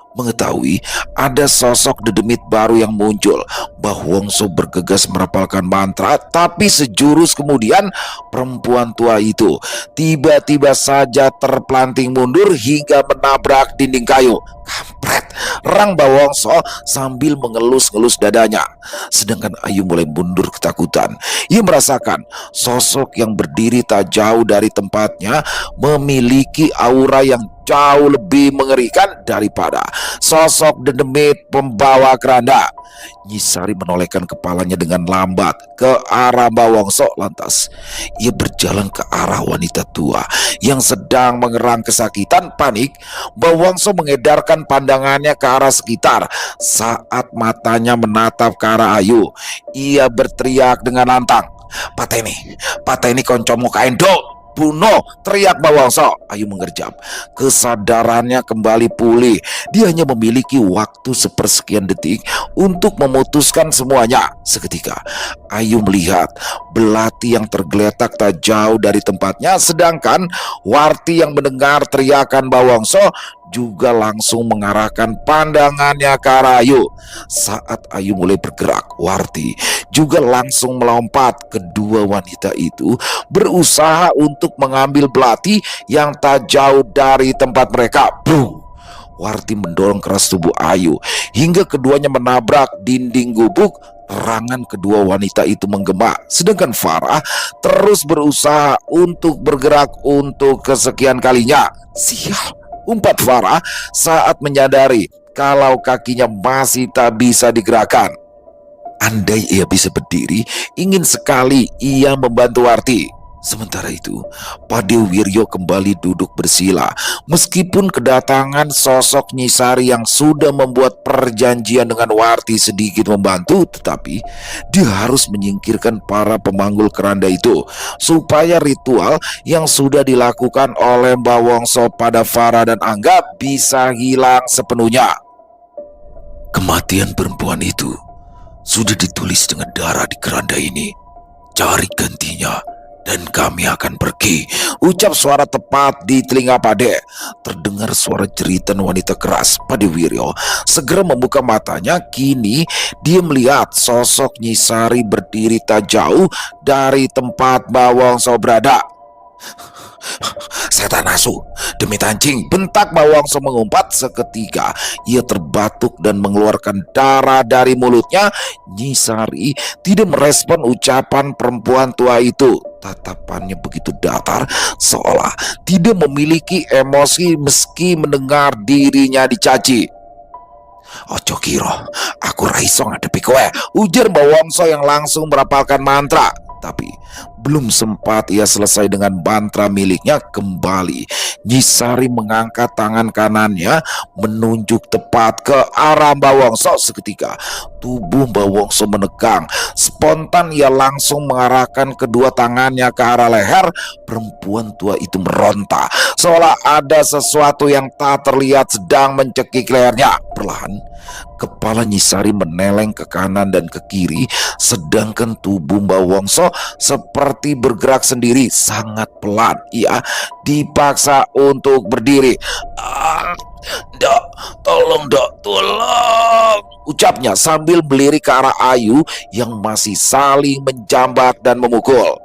Mengetahui ada sosok dedemit baru yang muncul, Mbah Wongso bergegas merapalkan mantra, tapi sejurus kemudian perempuan tua itu tiba-tiba saja terpelanting mundur hingga menabrak dinding kayu. "Kampret," rang Mbah Wongso sambil mengelus-ngelus dadanya. Sedangkan Ayu mulai mundur ketakutan. Ia merasakan sosok yang berdiri tak jauh dari tempatnya memiliki aura yang jauh lebih mengerikan daripada sosok dedemit pembawa keranda. Nyisari menolehkan kepalanya dengan lambat ke arah Mbah Wongso. Lantas ia berjalan ke arah wanita tua yang sedang mengerang kesakitan. Panik, Mbah Wongso mengedarkan pandangannya ke arah sekitar. Saat matanya menatap ke arah Ayu, ia berteriak dengan lantang, pateni koncomu kain do." bunuh!" teriak Bawangso. Ayu mengerjap. Kesadarannya kembali pulih. Dia hanya memiliki waktu sepersekian detik untuk memutuskan semuanya. Seketika, Ayu melihat Belati yang tergeletak tak jauh dari tempatnya, sedangkan Warti yang mendengar teriakan Bawangso juga langsung mengarahkan pandangannya ke arah Ayu. Saat Ayu mulai bergerak, Warti juga langsung melompat. Kedua wanita itu berusaha untuk mengambil Belati yang tak jauh dari tempat mereka. Boom! Warti mendorong keras tubuh Ayu hingga keduanya menabrak dinding gubuk. Erangan kedua wanita itu menggema, sedangkan Farah terus berusaha untuk bergerak untuk kesekian kalinya. Sial, umpat Farah saat menyadari kalau kakinya masih tak bisa digerakkan. Andai ia bisa berdiri, ingin sekali ia membantu Warti. Sementara itu, Padewiryo kembali duduk bersila. Meskipun kedatangan sosok Nyisari yang sudah membuat perjanjian dengan Warti sedikit membantu, tetapi dia harus menyingkirkan para pemanggul keranda itu supaya ritual yang sudah dilakukan oleh Bawangso pada Farah dan Angga bisa hilang sepenuhnya. Kematian perempuan itu sudah ditulis dengan darah di keranda ini. Cari gantinya dan kami akan pergi, ucap suara tepat di telinga Pade. Terdengar suara jeritan wanita keras. Padewiryo segera membuka matanya. Kini dia melihat sosok Nyisari berdiri tak jauh dari tempat Bawangso berada. "Setan asu, demi tancing!" bentak Bawangso mengumpat. Seketika ia terbatuk dan mengeluarkan darah dari mulutnya. Nyisari tidak merespon ucapan perempuan tua itu. Tatapannya begitu datar, seolah tidak memiliki emosi meski mendengar dirinya dicaci. "Ojo kiro, aku raiso ngadepi kowe," ujar Bawangso yang langsung merapalkan mantra. Tapi belum sempat ia selesai dengan mantra miliknya, kembali Nyisari mengangkat tangan kanannya menunjuk tepat ke arah Bawangso. Seketika tubuh Bawangso menegang. Spontan ia langsung mengarahkan kedua tangannya ke arah leher. Perempuan tua itu meronta, seolah ada sesuatu yang tak terlihat sedang mencekik lehernya. Perlahan kepala Nyisari meneleng ke kanan dan ke kiri, sedangkan tubuh Bawangso seperti bergerak sendiri sangat pelan. Ia dipaksa untuk berdiri. "Dok, tolong dok, tolong!" ucapnya sambil melirik ke arah Ayu yang masih saling menjambak dan memukul.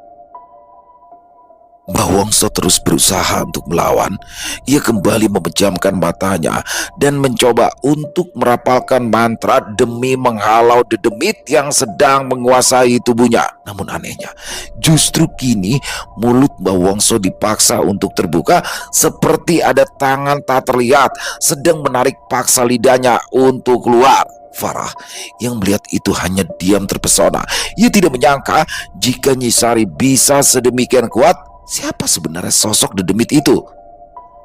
Bawangso terus berusaha untuk melawan. Ia kembali memejamkan matanya dan mencoba untuk merapalkan mantra demi menghalau dedemit yang sedang menguasai tubuhnya. Namun anehnya, justru kini mulut Bawangso dipaksa untuk terbuka, seperti ada tangan tak terlihat sedang menarik paksa lidahnya untuk keluar. Farah yang melihat itu hanya diam terpesona. Ia tidak menyangka jika Nyisari bisa sedemikian kuat. Siapa sebenarnya sosok dedemit itu?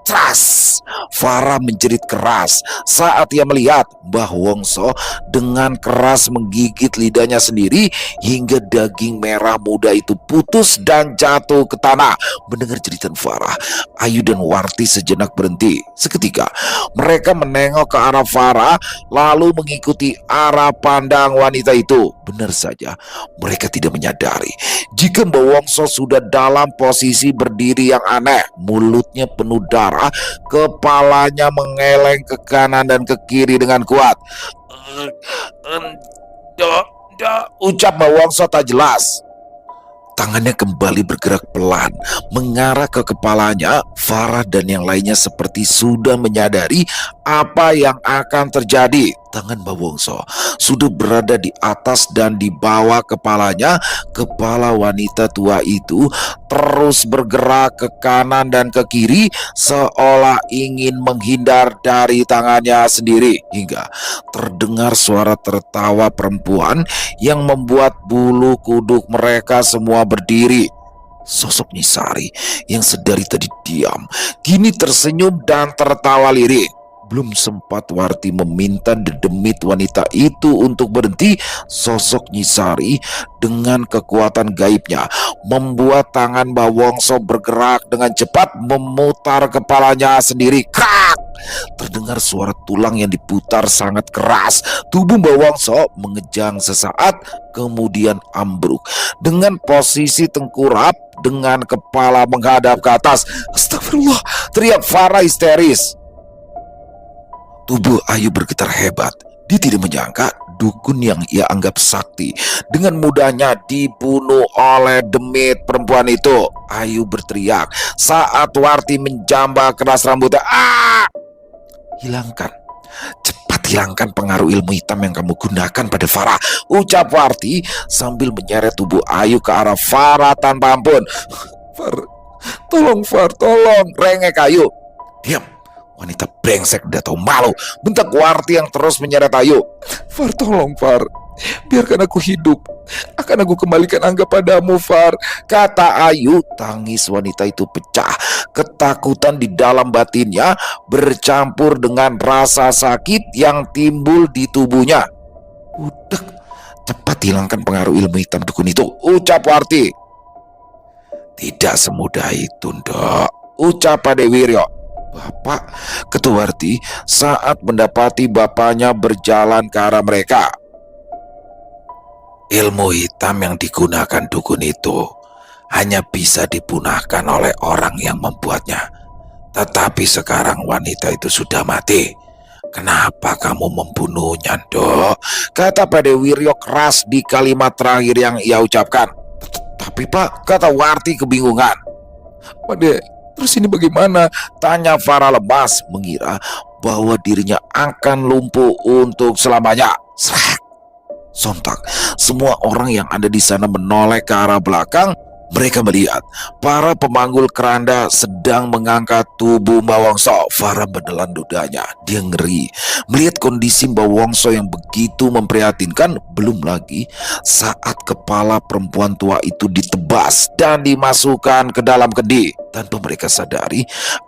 Tras! Farah menjerit keras saat ia melihat Bawangso dengan keras menggigit lidahnya sendiri hingga daging merah muda itu putus dan jatuh ke tanah. Mendengar jeritan Farah, Ayu dan Warti sejenak berhenti. Seketika mereka menengok ke arah Farah lalu mengikuti arah pandang wanita itu. Benar saja, mereka tidak menyadari jika Bawangso sudah dalam posisi berdiri yang aneh. Mulutnya penuh darah, kepalanya mengeleng ke kanan dan ke kiri dengan kuat. Ucap Bawangso tak jelas. Tangannya kembali bergerak pelan mengarah ke kepalanya. Farah dan yang lainnya seperti sudah menyadari apa yang akan terjadi. Tangan Bawangso sudah berada di atas dan di bawah kepalanya. Kepala wanita tua itu terus bergerak ke kanan dan ke kiri seolah ingin menghindar dari tangannya sendiri, hingga terdengar suara tertawa perempuan yang membuat bulu kuduk mereka semua berdiri. Sosok Nyisari yang sedari tadi diam kini tersenyum dan tertawa lirik. Belum sempat Warti meminta dedemit wanita itu untuk berhenti, sosok Nyisari dengan kekuatan gaibnya membuat tangan Mbah Wongso bergerak dengan cepat memutar kepalanya sendiri. Krak! Terdengar suara tulang yang diputar sangat keras. Tubuh Mbah Wongso mengejang sesaat, kemudian ambruk dengan posisi tengkurap dengan kepala menghadap ke atas. Astagfirullah, teriak Farah histeris. Tubuh Ayu bergetar hebat. Dia tidak menyangka dukun yang ia anggap sakti dengan mudahnya dibunuh oleh demit perempuan itu. Ayu berteriak saat Warti menjambak keras rambutnya. Ah! Hilangkan, cepat hilangkan pengaruh ilmu hitam yang kamu gunakan pada Farah, ucap Warti sambil menyeret tubuh Ayu ke arah Farah tanpa ampun. Far, tolong Far, tolong, rengek Ayu. Diam, wanita brengsek, udah tahu malu, bentak Warti yang terus menyeret Ayu. Far, tolong Far, biarkan aku hidup. Akan aku kembalikan Angga padamu, Far, kata Ayu. Tangis wanita itu pecah. Ketakutan di dalam batinnya bercampur dengan rasa sakit yang timbul di tubuhnya. Udah, cepat hilangkan pengaruh ilmu hitam dukun itu, ucap Warti. Tidak semudah itu, Ndok, ucap Pade Wiryo. Bapak, kata Warti saat mendapati bapaknya berjalan ke arah mereka. Ilmu hitam yang digunakan dukun itu hanya bisa dipunahkan oleh orang yang membuatnya. Tetapi sekarang wanita itu sudah mati. Kenapa kamu membunuhnya, Ndok? Kata Pade Wiryo keras di kalimat terakhir yang ia ucapkan. Tapi Pak, kata Warti kebingungan. Pade, terus ini bagaimana? Tanya Farah lemas, mengira bahwa dirinya akan lumpuh untuk selamanya. Serak! Sontak, semua orang yang ada di sana menoleh ke arah belakang. Mereka melihat para pemanggul keranda sedang mengangkat tubuh Mbah Wongso. Farah menelan ludahnya. Dia ngeri melihat kondisi Mbah Wongso yang begitu memprihatinkan. Belum lagi saat kepala perempuan tua itu ditebas dan dimasukkan ke dalam kendi. Tanpa mereka sadari,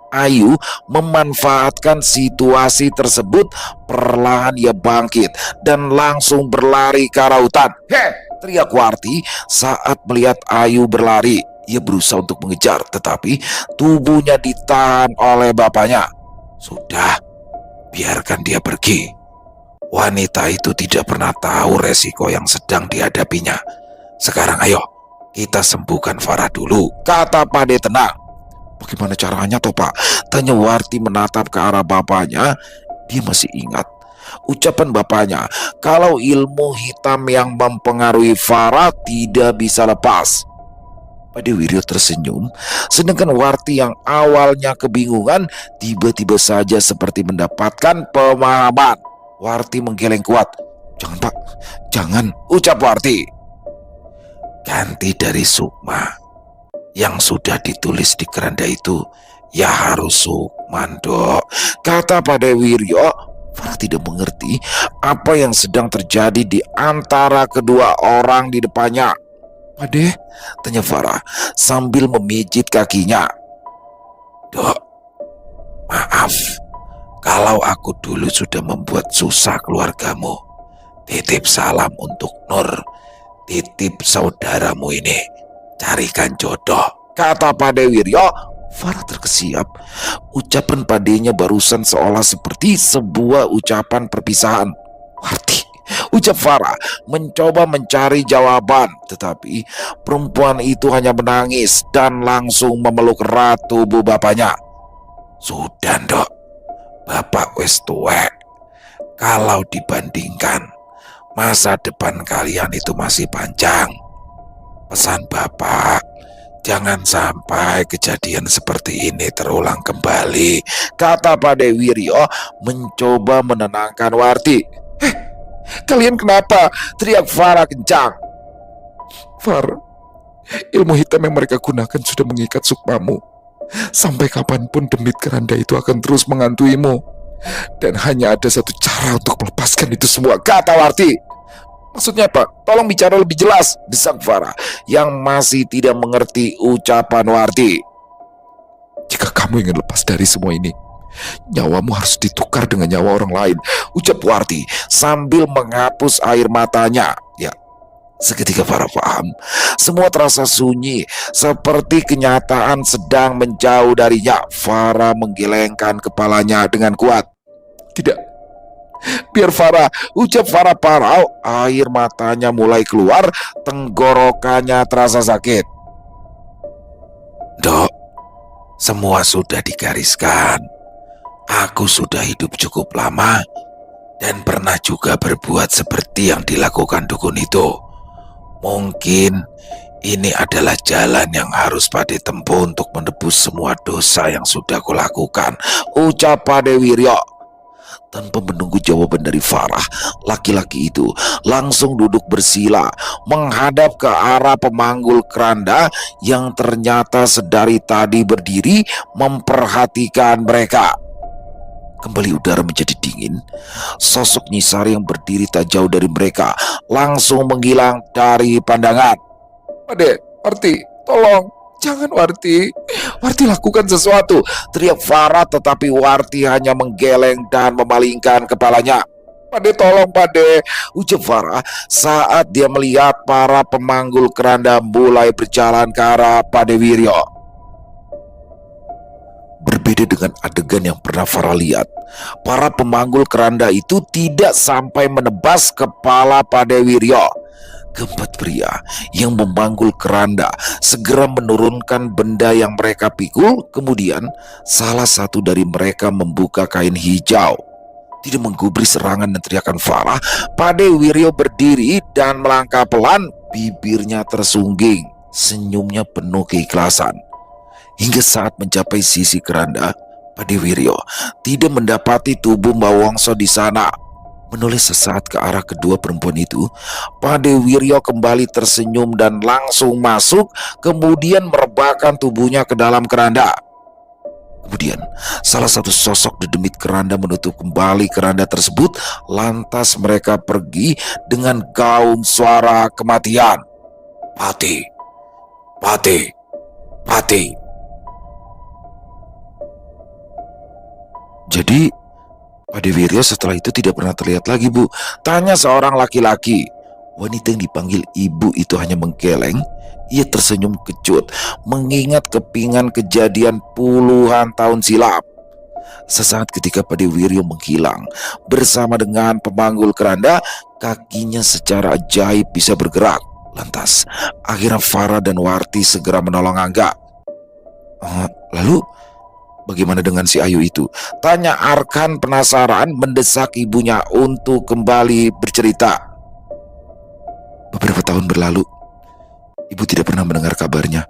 Ayu memanfaatkan situasi tersebut. Perlahan ia bangkit dan langsung berlari ke arah hutan. Hei! Teriak Warti saat melihat Ayu berlari. Ia berusaha untuk mengejar, tetapi tubuhnya ditahan oleh bapaknya. Sudah, biarkan dia pergi. Wanita itu tidak pernah tahu resiko yang sedang dihadapinya. Sekarang ayo, kita sembuhkan Farah dulu, kata Pade tenang. Bagaimana caranya toh Pak? Tanya Warti menatap ke arah bapaknya. Dia masih ingat ucapan bapaknya kalau ilmu hitam yang mempengaruhi Farah tidak bisa lepas. Pade Wiryo tersenyum, sedangkan Warti yang awalnya kebingungan tiba-tiba saja seperti mendapatkan pemahaman. Warti menggeleng kuat. Jangan Pak, jangan, ucap Warti. Ganti dari Sukma yang sudah ditulis di keranda itu, ya harus Sukman, Dok, kata Pade Wiryo. Farah tidak mengerti apa yang sedang terjadi di antara kedua orang di depannya. Pade, tanya Farah sambil memijit kakinya. Dok, maaf kalau aku dulu sudah membuat susah keluargamu. Titip salam untuk Nur, titip saudaramu ini, carikan jodoh, kata Pade Wiryo. Farah terkesiap. Ucapan padenya barusan seolah seperti sebuah ucapan perpisahan. Warti, ucap Farah mencoba mencari jawaban, tetapi perempuan itu hanya menangis dan langsung memeluk erat tubuh bapaknya. Sudah, Dok, bapak wis tuwek. Kalau dibandingkan, masa depan kalian itu masih panjang. Pesan bapak, jangan sampai kejadian seperti ini terulang kembali, kata Pade Wiryo mencoba menenangkan Warti. Kalian kenapa? Teriak Farah kencang. Far, ilmu hitam yang mereka gunakan sudah mengikat Sukmamu. Sampai kapanpun demit keranda itu akan terus mengantuimu. Dan hanya ada satu cara untuk melepaskan itu semua, kata Warti. Maksudnya apa? Tolong bicara lebih jelas, desak Farah yang masih tidak mengerti ucapan Warti. Jika kamu ingin lepas dari semua ini, Nyawamu harus ditukar dengan nyawa orang lain, ucap Warti sambil menghapus air matanya. Ya, seketika Farah paham. Semua terasa sunyi, seperti kenyataan sedang menjauh darinya. Farah menggelengkan kepalanya dengan kuat. Tidak, biar Farah, ucap Farah parau. Air matanya mulai keluar, tenggorokannya terasa sakit. Dok, semua sudah digariskan. Aku sudah hidup cukup lama dan pernah juga berbuat seperti yang dilakukan dukun itu. Mungkin ini adalah jalan yang harus Pade tempuh untuk menebus semua dosa yang sudah kulakukan, ucap Pade Wiryo. Tanpa menunggu jawaban dari Farah, laki-laki itu langsung duduk bersila menghadap ke arah pemanggul keranda yang ternyata sedari tadi berdiri memperhatikan mereka. Kembali udara menjadi dingin. Sosok Nyisari yang berdiri tak jauh dari mereka langsung menghilang dari pandangan. Pade, Warti, tolong, jangan Warti. Warti lakukan sesuatu, teriak Farah, tetapi Warti hanya menggeleng dan memalingkan kepalanya. Pade, tolong Pade, ucap Farah saat dia melihat para pemanggul keranda mulai berjalan ke arah Pade Wiryo. Berbeda dengan adegan yang pernah Farah lihat, para pemanggul keranda itu tidak sampai menebas kepala Pade Wiryo. Keempat pria yang memanggul keranda segera menurunkan benda yang mereka pikul. Kemudian salah satu dari mereka membuka kain hijau. Tidak menggubris serangan dan teriakan Farah, Pade Wiryo berdiri dan melangkah pelan. Bibirnya tersungging, senyumnya penuh keikhlasan. Hingga saat mencapai sisi keranda, Pade Wiryo tidak mendapati tubuh Mbak Wongso di sana. Menoleh sesaat ke arah kedua perempuan itu, Pade Wiryo kembali tersenyum dan langsung masuk, kemudian merebahkan tubuhnya ke dalam keranda. Kemudian, salah satu sosok di demit keranda menutup kembali keranda tersebut. Lantas mereka pergi dengan gaung suara kematian. Pati, Pati, Pati. Jadi, Pade Wiryo setelah itu tidak pernah terlihat lagi, Bu, tanya seorang laki-laki. Wanita yang dipanggil ibu itu hanya menggeleng. Ia tersenyum kecut, mengingat kepingan kejadian puluhan tahun silam. Sesaat ketika Pade Wiryo menghilang bersama dengan pemanggul keranda, kakinya secara ajaib bisa bergerak. Lantas, akhirnya Farah dan Warti segera menolong Angga. Lalu, bagaimana dengan si Ayu itu? Tanya Arkan penasaran, mendesak ibunya untuk kembali bercerita. Beberapa tahun berlalu, ibu tidak pernah mendengar kabarnya.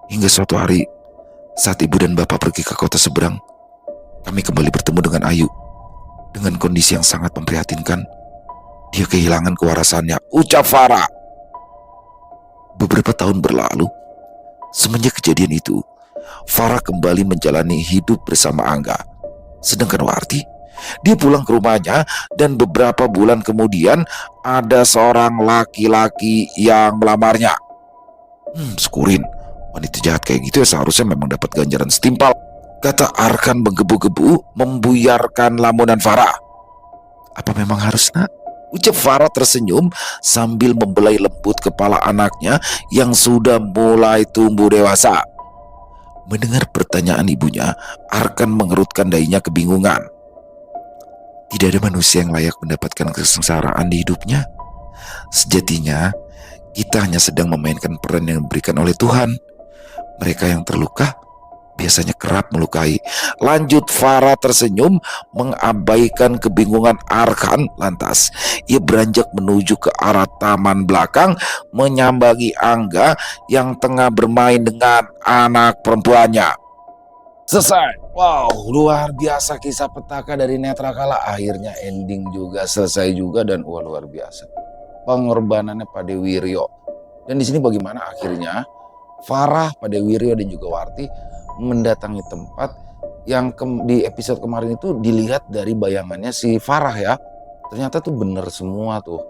Hingga suatu hari, saat ibu dan bapak pergi ke kota seberang, kami kembali bertemu dengan Ayu. Dengan kondisi yang sangat memprihatinkan, dia kehilangan kewarasannya, ucap Farah. Beberapa tahun berlalu, semenjak kejadian itu, Farah kembali menjalani hidup bersama Angga. Sedangkan Warti, dia pulang ke rumahnya dan beberapa bulan kemudian ada seorang laki-laki yang melamarnya. Syukurin, wanita jahat kayak gitu ya seharusnya memang dapat ganjaran setimpal, kata Arkan menggebu-gebu membuyarkan lamunan Farah. Apa memang harus, nak? Ucap Farah tersenyum sambil membelai lembut kepala anaknya yang sudah mulai tumbuh dewasa. Mendengar pertanyaan ibunya, Arkan mengerutkan dahinya kebingungan. Tidak ada manusia yang layak mendapatkan kesengsaraan di hidupnya. Sejatinya, kita hanya sedang memainkan peran yang diberikan oleh Tuhan. Mereka yang terluka biasanya kerap melukai. Lanjut Farah tersenyum mengabaikan kebingungan Arkan. Lantas ia beranjak menuju ke arah taman belakang, menyambangi Angga yang tengah bermain dengan anak perempuannya. Selesai. Wow, luar biasa kisah petaka dari Netrakala. Akhirnya ending juga, selesai juga, dan luar biasa pengorbanannya Pade Wiryo. Dan di sini bagaimana akhirnya Farah, Pade Wiryo dan juga Warti mendatangi tempat yang di episode kemarin itu dilihat dari bayangannya si Farah ya. Ternyata tuh bener semua tuh.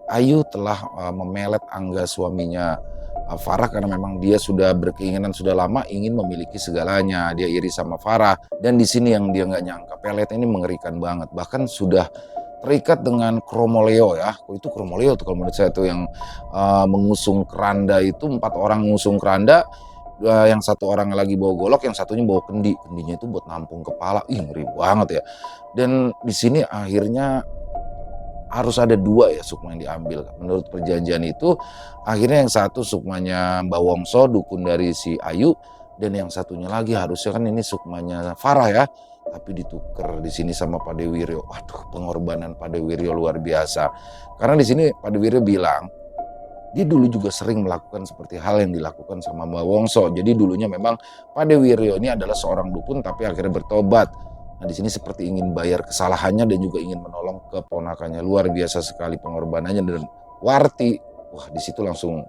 Ayu telah memelet Angga suaminya Farah karena memang dia sudah berkeinginan sudah lama ingin memiliki segalanya. Dia iri sama Farah. Dan di sini yang dia nggak nyangka, Pelet ini mengerikan banget. Bahkan sudah terikat dengan Kromoleo ya. Itu Kromoleo tuh kalau menurut saya tuh yang mengusung keranda itu 4 orang mengusung keranda. Yang satu orang lagi bawa golok, yang satunya bawa kendi. Kendinya itu buat nampung kepala. Ih, ngeri banget ya. Dan di sini akhirnya harus ada 2 ya sukma yang diambil. Menurut perjanjian itu akhirnya yang satu sukmanya Mbah Wongso, dukun dari si Ayu, dan yang satunya lagi harusnya kan ini sukmanya Farah ya, tapi ditukar di sini sama Padewiryo. Waduh, pengorbanan Padewiryo luar biasa. Karena di sini Padewiryo bilang dia dulu juga sering melakukan seperti hal yang dilakukan sama Mbah Wongso. Jadi dulunya memang Padewiryo ini adalah seorang dukun tapi akhirnya bertobat. Nah di sini seperti ingin bayar kesalahannya dan juga ingin menolong keponakannya. Luar biasa sekali pengorbanannya. Dan Warti, wah di situ langsung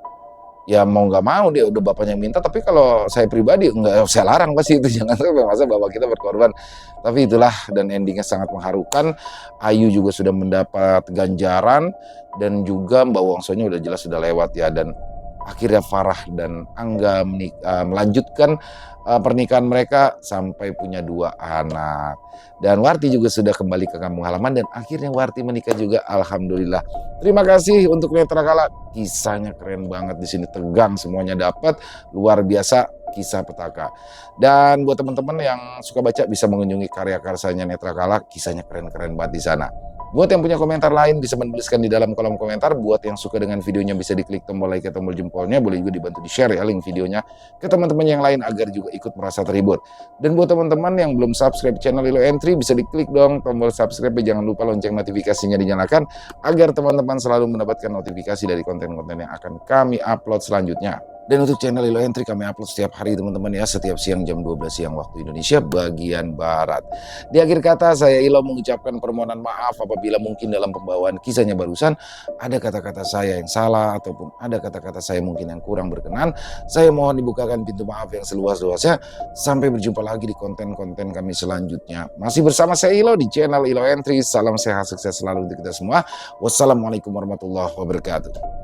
ya mau nggak mau dia udah bapaknya minta, tapi kalau saya pribadi nggak saya larang pasti itu, jangan sampai masa bapak kita berkorban. Tapi itulah, dan endingnya sangat mengharukan. Ayu juga sudah mendapat ganjaran dan juga Mbak Wongsonya udah jelas sudah lewat ya, dan akhirnya Farah dan Angga melanjutkan pernikahan mereka sampai punya 2 anak. Dan Warti juga sudah kembali ke kampung halaman dan akhirnya Warti menikah juga, alhamdulillah. Terima kasih untuk Netra Kala. Kisahnya keren banget di sini, tegang semuanya dapat, luar biasa kisah petaka. Dan buat teman-teman yang suka baca bisa mengunjungi karya-karyanya Netra Kala, kisahnya keren-keren banget di sana. Buat yang punya komentar lain bisa menuliskan di dalam kolom komentar. Buat yang suka dengan videonya bisa diklik tombol like atau tombol jempolnya. Boleh juga dibantu di-share ya link videonya ke teman-teman yang lain agar juga ikut merasa terhibur. Dan buat teman-teman yang belum subscribe channel Lilo Entry bisa diklik dong tombol subscribe. Jangan lupa lonceng notifikasinya dinyalakan agar teman-teman selalu mendapatkan notifikasi dari konten-konten yang akan kami upload selanjutnya. Dan untuk channel Lilo Entry kami upload setiap hari teman-teman ya, setiap siang jam 12 siang waktu Indonesia bagian Barat. Di akhir kata saya Ilo mengucapkan permohonan maaf apabila mungkin dalam pembawaan kisahnya barusan ada kata-kata saya yang salah ataupun ada kata-kata saya mungkin yang kurang berkenan. Saya mohon dibukakan pintu maaf yang seluas-luasnya. Sampai berjumpa lagi di konten-konten kami selanjutnya. Masih bersama saya Ilo di channel Ilo Entry. Salam sehat sukses selalu untuk kita semua. Wassalamualaikum warahmatullahi wabarakatuh.